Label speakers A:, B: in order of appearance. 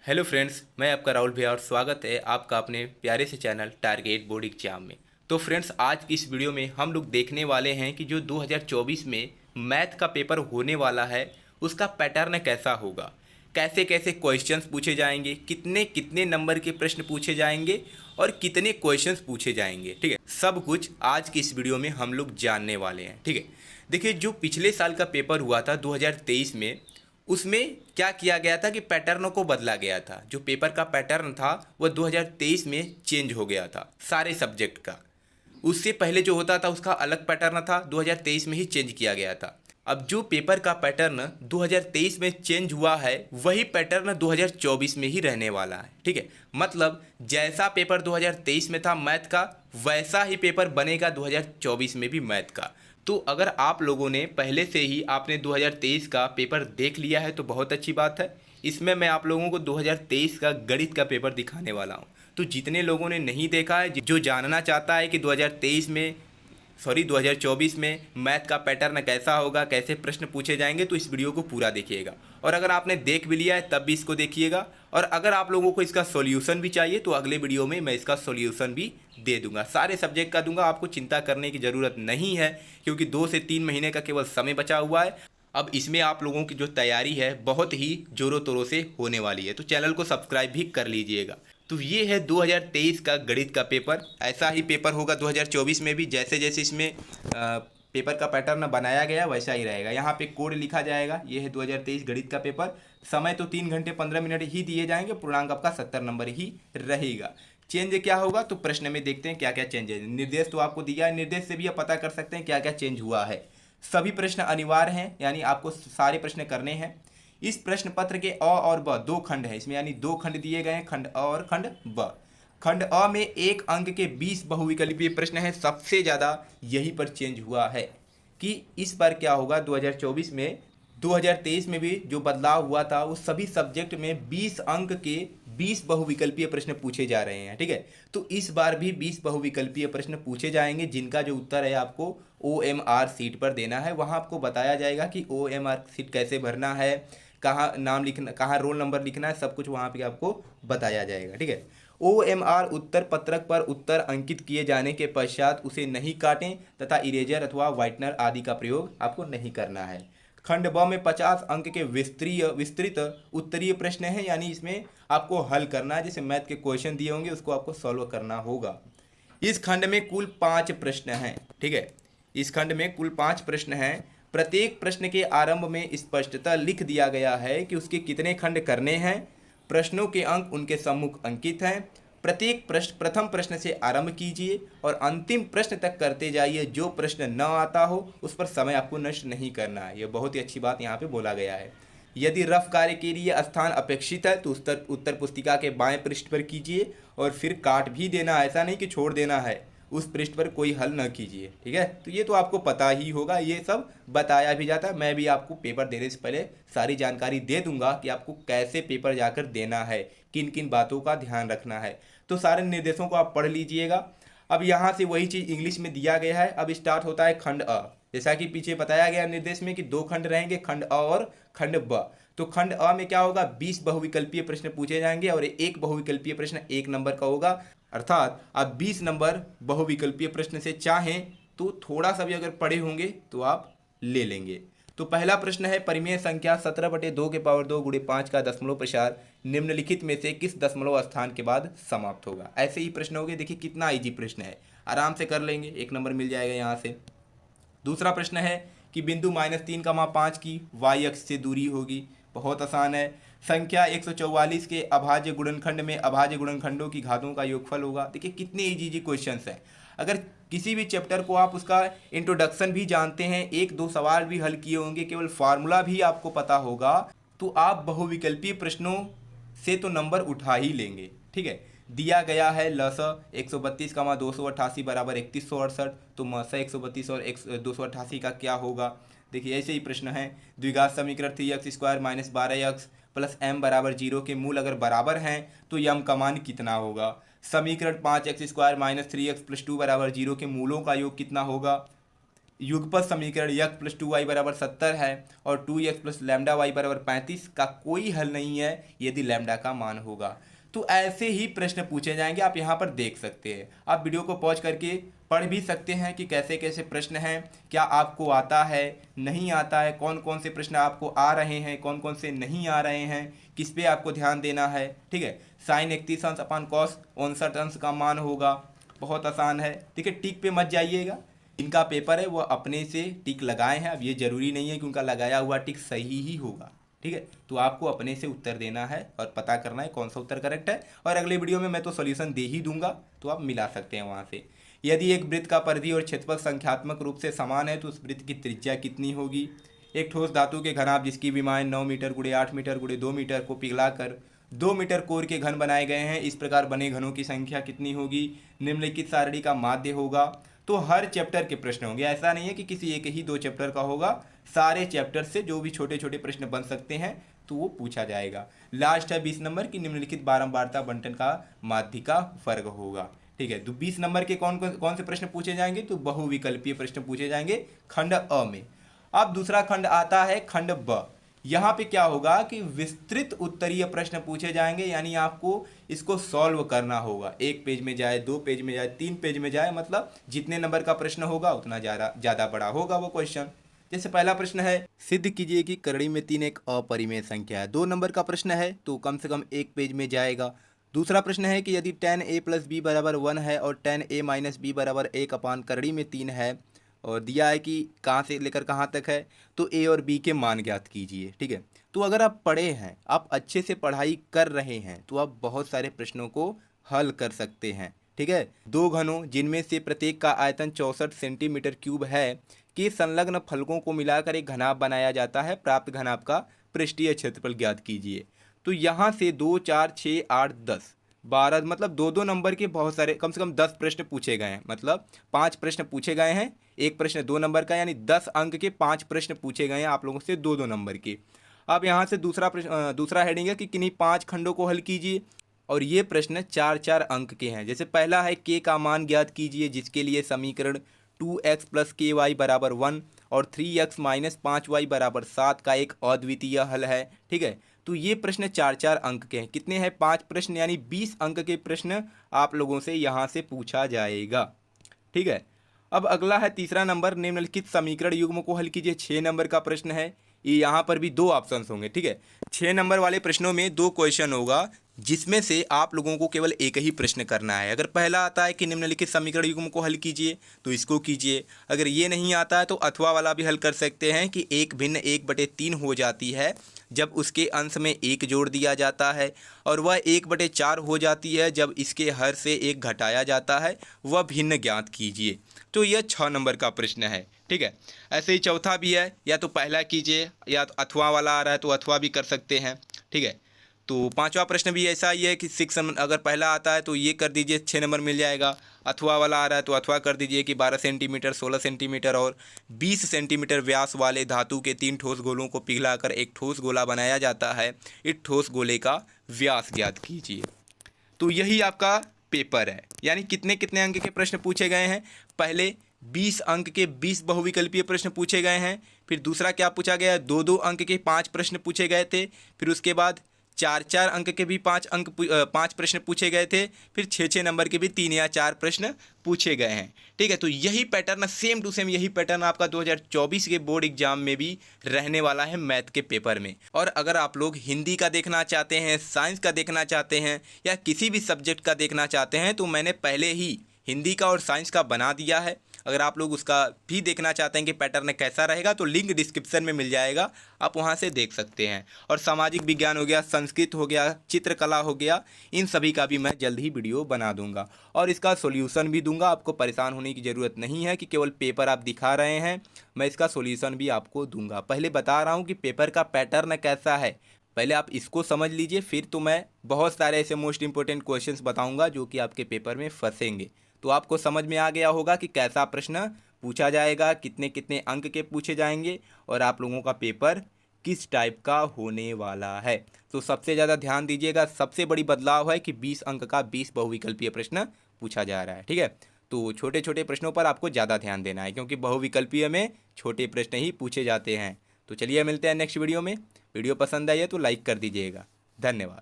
A: Hello friends, मैं आपका राहुल भैया और स्वागत है आपका अपने प्यारे से चैनल टारगेट बोर्ड एग्जाम में। तो फ्रेंड्स, आज की इस वीडियो में हम लोग देखने वाले हैं कि जो 2024 में मैथ का पेपर होने वाला है उसका पैटर्न कैसा होगा, कैसे कैसे क्वेश्चंस पूछे जाएंगे, कितने कितने नंबर के प्रश्न पूछे जाएंगे और कितने क्वेश्चंस पूछे जाएंगे। ठीक है, सब कुछ आज की इस वीडियो में हम लोग जानने वाले हैं। ठीक है, देखिए, जो पिछले साल का पेपर हुआ था 2023 में, उसमें क्या किया गया था कि पैटर्नों को बदला गया था। जो पेपर का पैटर्न था वह 2023 में चेंज हो गया था सारे सब्जेक्ट का। उससे पहले जो होता था उसका अलग पैटर्न था, 2023 में ही चेंज किया गया था। अब जो पेपर का पैटर्न 2023 में चेंज हुआ है वही पैटर्न 2024 में ही रहने वाला है। ठीक है, मतलब जैसा पेपर 2023 में था मैथ का, वैसा ही पेपर बनेगा 2024 में भी मैथ का। तो अगर आप लोगों ने पहले से ही आपने 2023 का पेपर देख लिया है तो बहुत अच्छी बात है। इसमें मैं आप लोगों को 2023 का गणित का पेपर दिखाने वाला हूँ। तो जितने लोगों ने नहीं देखा है, जो जानना चाहता है कि 2024 में मैथ का पैटर्न कैसा होगा, कैसे प्रश्न पूछे जाएंगे, तो इस वीडियो को पूरा देखिएगा। और अगर आपने देख भी लिया है तब भी इसको देखिएगा। और अगर आप लोगों को इसका सॉल्यूशन भी चाहिए तो अगले वीडियो में मैं इसका सॉल्यूशन भी दे दूंगा, सारे सब्जेक्ट का दूंगा। आपको चिंता करने की ज़रूरत नहीं है क्योंकि 2 से 3 महीने का केवल समय बचा हुआ है। अब इसमें आप लोगों की जो तैयारी है बहुत ही ज़ोरों तोरों से होने वाली है, तो चैनल को सब्सक्राइब भी कर लीजिएगा। तो ये है 2023 का गणित का पेपर। ऐसा ही पेपर होगा 2024 में भी, जैसे जैसे इसमें पेपर का पैटर्न बनाया गया वैसा ही रहेगा। यहाँ पे कोड लिखा जाएगा। ये है 2023 गणित का पेपर। समय तो 3 घंटे 15 मिनट ही दिए जाएंगे। पूर्णांक आपका 70 नंबर ही रहेगा। चेंज क्या होगा तो प्रश्न में देखते हैं क्या क्या चेंज है। निर्देश तो आपको दिया है, निर्देश से भी आप पता कर सकते हैं क्या क्या चेंज हुआ है। सभी प्रश्न अनिवार्य हैं, यानी आपको सारे प्रश्न करने हैं। इस प्रश्न पत्र के अ और ब 2 खंड है इसमें, यानी 2 खंड दिए गए हैं, खंड अ और खंड ब। खंड अ में 1 अंक के 20 बहुविकल्पीय प्रश्न है। सबसे ज़्यादा यही पर चेंज हुआ है कि इस बार क्या होगा 2024 में। 2023 में भी जो बदलाव हुआ था वो सभी सब्जेक्ट में 20 अंक के 20 बहुविकल्पीय प्रश्न पूछे जा रहे हैं। ठीक है, तो इस बार भी 20 बहुविकल्पीय प्रश्न पूछे जाएंगे जिनका जो उत्तर है आपको OMR सीट पर देना है। वहाँ आपको बताया जाएगा कि OMR सीट कैसे भरना है, कहाँ नाम लिखना, कहाँ रोल नंबर लिखना है, सब कुछ वहाँ पे आपको बताया जाएगा। ठीक है, OMR उत्तर पत्रक पर उत्तर अंकित किए जाने के पश्चात उसे नहीं काटें तथा इरेजर अथवा व्हाइटनर आदि का प्रयोग आपको नहीं करना है। खंड ब में 50 अंक के विस्तृत उत्तरीय प्रश्न है, यानी इसमें आपको हल करना है। जैसे मैथ के क्वेश्चन दिए होंगे उसको आपको सॉल्व करना होगा। इस खंड में कुल 5 प्रश्न हैं। ठीक है, इस खंड में कुल 5 प्रश्न हैं। प्रत्येक प्रश्न के आरंभ में स्पष्टतः लिख दिया गया है कि उसके कितने खंड करने हैं। प्रश्नों के अंक उनके सम्मुख अंकित हैं। प्रत्येक प्रश्न प्रथम प्रश्न से आरंभ कीजिए और अंतिम प्रश्न तक करते जाइए। जो प्रश्न न आता हो उस पर समय आपको नष्ट नहीं करना है। यह बहुत ही अच्छी बात यहाँ पे बोला गया है। यदि रफ कार्य के लिए स्थान अपेक्षित है तो उत्तर पुस्तिका के बाएं पृष्ठ पर कीजिए और फिर काट भी देना, ऐसा नहीं कि छोड़ देना है। उस पृष्ठ पर कोई हल न कीजिए। ठीक है, तो ये तो आपको पता ही होगा, ये सब बताया भी जाता है। मैं भी आपको पेपर देने से पहले सारी जानकारी दे दूंगा कि आपको कैसे पेपर जाकर देना है, किन किन बातों का ध्यान रखना है। तो सारे निर्देशों को आप पढ़ लीजिएगा। अब यहाँ से वही चीज़ इंग्लिश में दिया गया है। अब स्टार्ट होता है खंड अ। जैसा कि पीछे बताया गया निर्देश में कि 2 खंड रहेंगे, खंड अ और खंड ब। तो खंड अ में क्या होगा, 20 बहुविकल्पीय प्रश्न पूछे जाएंगे और एक बहुविकल्पीय प्रश्न 1 नंबर का होगा। अर्थात आप 20 नंबर बहुविकल्पीय प्रश्न से चाहें तो थोड़ा सा भी अगर पढ़े होंगे तो आप ले लेंगे। तो पहला प्रश्न है, परिमेय संख्या 17/2 के पावर 2 गुणे 5 का दशमलव प्रसार निम्नलिखित में से किस दशमलव स्थान के बाद समाप्त होगा। ऐसे ही प्रश्न हो गए। देखिए कितना इजी प्रश्न है, आराम से कर लेंगे, 1 नंबर मिल जाएगा यहाँ से। दूसरा प्रश्न है कि बिंदु -3,5 की y अक्ष से दूरी होगी। बहुत आसान है। संख्या 144 के अभाज्य गुणनखंड में अभाज्य गुणनखंडों की घातों का योगफल होगा। देखिए कितने इजी क्वेश्चंस हैं। अगर किसी भी चैप्टर को आप उसका इंट्रोडक्शन भी जानते हैं, 1-2 सवाल भी हल किए होंगे, केवल फार्मूला भी आपको पता होगा, तो आप बहुविकल्पीय प्रश्नों से तो नंबर उठा ही लेंगे। ठीक है, दिया गया है लस 132,288 बराबर 3168। तो मस 132 और 288 का क्या होगा। देखिए ऐसे ही प्रश्न है। द्विघात समीकरण 3x² - 12x प्लस m बराबर 0 के मूल अगर बराबर हैं तो यम का मान कितना होगा। समीकरण 5x² - 3x + 2 बराबर 0 के मूलों का योग कितना होगा। युगपत समीकरण यक्स प्लस 2y बराबर 70 है और 2x प्लस लैम्डा वाई बराबर 35 का कोई हल नहीं है यदि लैम्डा का मान होगा। तो ऐसे ही प्रश्न पूछे जाएंगे, आप यहाँ पर देख सकते हैं। आप वीडियो को पॉज करके पढ़ भी सकते हैं कि कैसे कैसे प्रश्न हैं, क्या आपको आता है नहीं आता है, कौन कौन से प्रश्न आपको आ रहे हैं, कौन कौन से नहीं आ रहे हैं, किस पे आपको ध्यान देना है। ठीक है, साइन 31 अंश अपान कॉस 59 अंश का मान होगा, बहुत आसान है। ठीक है, टिक पे मत जाइएगा, इनका पेपर है वो अपने से टिक लगाए हैं। अब ये जरूरी नहीं है कि उनका लगाया हुआ टिक सही ही होगा। ठीक है, तो आपको अपने से उत्तर देना है और पता करना है कौन सा उत्तर करेक्ट है। और अगले वीडियो में मैं तो सॉल्यूशन दे ही दूंगा, तो आप मिला सकते हैं वहाँ से। यदि एक वृत्त का परिधि और क्षेत्रफल संख्यात्मक रूप से समान है तो उस वृत्त की त्रिज्या कितनी होगी। एक ठोस धातु के घनाभ जिसकी विमाएं 9 मीटर गुणे 8 मीटर गुणे 2 मीटर को पिघलाकर 2 मीटर कोर के घन बनाए गए हैं, इस प्रकार बने घनों की संख्या कितनी होगी। निम्नलिखित सारणी का माध्य होगा। तो हर चैप्टर के प्रश्न होंगे, ऐसा नहीं है कि किसी एक ही 2 चैप्टर का होगा, सारे चैप्टर से जो भी छोटे छोटे प्रश्न बन सकते हैं तो वो पूछा जाएगा। लास्ट है 20 नंबर की निम्नलिखित बारंबारता बंटन का माध्य का वर्ग होगा। ठीक है, तो 20 नंबर के कौन से प्रश्न पूछे जाएंगे, तो बहुविकल्पीय प्रश्न पूछे जाएंगे खंड अ में। अब दूसरा खंड आता है खंड ब। यहाँ पे क्या होगा कि विस्तृत उत्तरीय प्रश्न पूछे जाएंगे, यानी आपको इसको सॉल्व करना होगा। 1 पेज में जाए, 2 पेज में जाए, 3 पेज में जाए, मतलब जितने नंबर का प्रश्न होगा उतना ज़्यादा बड़ा होगा वो क्वेश्चन। जैसे पहला प्रश्न है, सिद्ध कीजिए कि करड़ी में 3 एक अपरिमेय संख्या है। 2 नंबर का प्रश्न है तो कम से कम 1 पेज में जाएगा। दूसरा प्रश्न है कि यदि tan a प्लस बी बराबर 1 है और tan a माइनस बी बराबर 1 अपान करड़ी में 3 है और दिया है कि कहाँ से लेकर कहाँ तक है, तो a और b के मान ज्ञात कीजिए। ठीक है, तो अगर आप पढ़े हैं, आप अच्छे से पढ़ाई कर रहे हैं, तो आप बहुत सारे प्रश्नों को हल कर सकते हैं। ठीक है, 2 घनों जिनमें से प्रत्येक का आयतन 64 सेंटीमीटर क्यूब है कि संलग्न फलकों को मिलाकर एक घनाभ बनाया जाता है, प्राप्त घनाभ का पृष्ठीय क्षेत्रफल ज्ञात कीजिए। तो यहाँ से 2, 4, 6, 8, 10, 12 मतलब 2-2 नंबर के बहुत सारे, कम से कम 10 प्रश्न पूछे गए हैं, मतलब 5 प्रश्न पूछे गए हैं, एक प्रश्न 2 नंबर का, यानी 10 अंक के 5 प्रश्न पूछे गए हैं आप लोगों से 2-2 नंबर के। अब यहाँ से दूसरा हेडिंग है कि किन्हीं 5 खंडों को हल कीजिए और ये प्रश्न 4-4 अंक के हैं। जैसे पहला है k का मान ज्ञात कीजिए, जिसके लिए समीकरण 2x प्लस के वाई बराबर 1 और 3x माइनस 5y बराबर 7 का एक अद्वितीय हल है। ठीक है, तो ये प्रश्न 4-4 अंक के हैं। कितने हैं, 5 प्रश्न, यानी 20 अंक के प्रश्न आप लोगों से यहाँ से पूछा जाएगा। ठीक है, अब अगला है तीसरा नंबर, निम्नलिखित समीकरण युग्म को हल कीजिए। 6 नंबर का प्रश्न है, ये यहाँ पर भी 2 ऑप्शंस होंगे। ठीक है, 6 नंबर वाले प्रश्नों में 2 क्वेश्चन होगा, जिसमें से आप लोगों को केवल एक ही प्रश्न करना है। अगर पहला आता है कि निम्नलिखित समीकरण युग्म को हल कीजिए, तो इसको कीजिए। अगर ये नहीं आता है तो अथवा वाला भी हल कर सकते हैं कि 1 भिन्न 1/3 हो जाती है जब उसके अंश में 1 जोड़ दिया जाता है, और वह 1/4 हो जाती है जब इसके हर से 1 घटाया जाता है, वह भिन्न ज्ञात कीजिए। तो यह 6 नंबर का प्रश्न है। ठीक है, ऐसे ही चौथा भी है, या तो पहला कीजिए या तो अथवा वाला आ रहा है तो अथवा भी कर सकते हैं। ठीक है, तो 5वां प्रश्न भी ऐसा ही है कि 6 अगर पहला आता है तो ये कर दीजिए, 6 नंबर मिल जाएगा। अथवा वाला आ रहा है तो अथवा कर दीजिए कि 12 सेंटीमीटर, 16 सेंटीमीटर और 20 सेंटीमीटर व्यास वाले धातु के 3 ठोस गोलों को पिघलाकर एक ठोस गोला बनाया जाता है, इस ठोस गोले का व्यास ज्ञात कीजिए। तो यही आपका पेपर है, यानी कितने कितने अंक के प्रश्न पूछे गए हैं। पहले 20 अंक के 20 बहुविकल्पीय प्रश्न पूछे गए हैं, फिर दूसरा क्या पूछा गया, 2-2 अंक के 5 प्रश्न पूछे गए थे, फिर उसके बाद 4-4 अंक के भी 5 प्रश्न पूछे गए थे, फिर 6-6 नंबर के भी 3 या 4 प्रश्न पूछे गए हैं। ठीक है, तो यही पैटर्न, सेम टू सेम यही पैटर्न आपका 2024 के बोर्ड एग्जाम में भी रहने वाला है मैथ के पेपर में। और अगर आप लोग हिंदी का देखना चाहते हैं, साइंस का देखना चाहते हैं, या किसी भी सब्जेक्ट का देखना चाहते हैं, तो मैंने पहले ही हिंदी का और साइंस का बना दिया है। अगर आप लोग उसका भी देखना चाहते हैं कि पैटर्न कैसा रहेगा, तो लिंक डिस्क्रिप्शन में मिल जाएगा, आप वहां से देख सकते हैं। और सामाजिक विज्ञान हो गया, संस्कृत हो गया, चित्रकला हो गया, इन सभी का भी मैं जल्द ही वीडियो बना दूंगा और इसका सॉल्यूशन भी दूंगा। आपको परेशान होने की ज़रूरत नहीं है कि केवल पेपर आप दिखा रहे हैं, मैं इसका सॉल्यूशन भी आपको दूंगा। पहले बता रहा हूँ कि पेपर का पैटर्न कैसा है, पहले आप इसको समझ लीजिए, फिर तो मैं बहुत सारे ऐसे मोस्ट इंपॉर्टेंट क्वेश्चंस बताऊंगा जो कि आपके पेपर में फंसेंगे। तो आपको समझ में आ गया होगा कि कैसा प्रश्न पूछा जाएगा, कितने कितने अंक के पूछे जाएंगे और आप लोगों का पेपर किस टाइप का होने वाला है। तो सबसे ज़्यादा ध्यान दीजिएगा, सबसे बड़ी बदलाव है कि 20 अंक का 20 बहुविकल्पीय प्रश्न पूछा जा रहा है। ठीक है, तो छोटे छोटे प्रश्नों पर आपको ज़्यादा ध्यान देना है, क्योंकि बहुविकल्पीय में छोटे प्रश्न ही पूछे जाते हैं। तो चलिए मिलते हैं नेक्स्ट वीडियो में। वीडियो पसंद आई है तो लाइक कर दीजिएगा। धन्यवाद।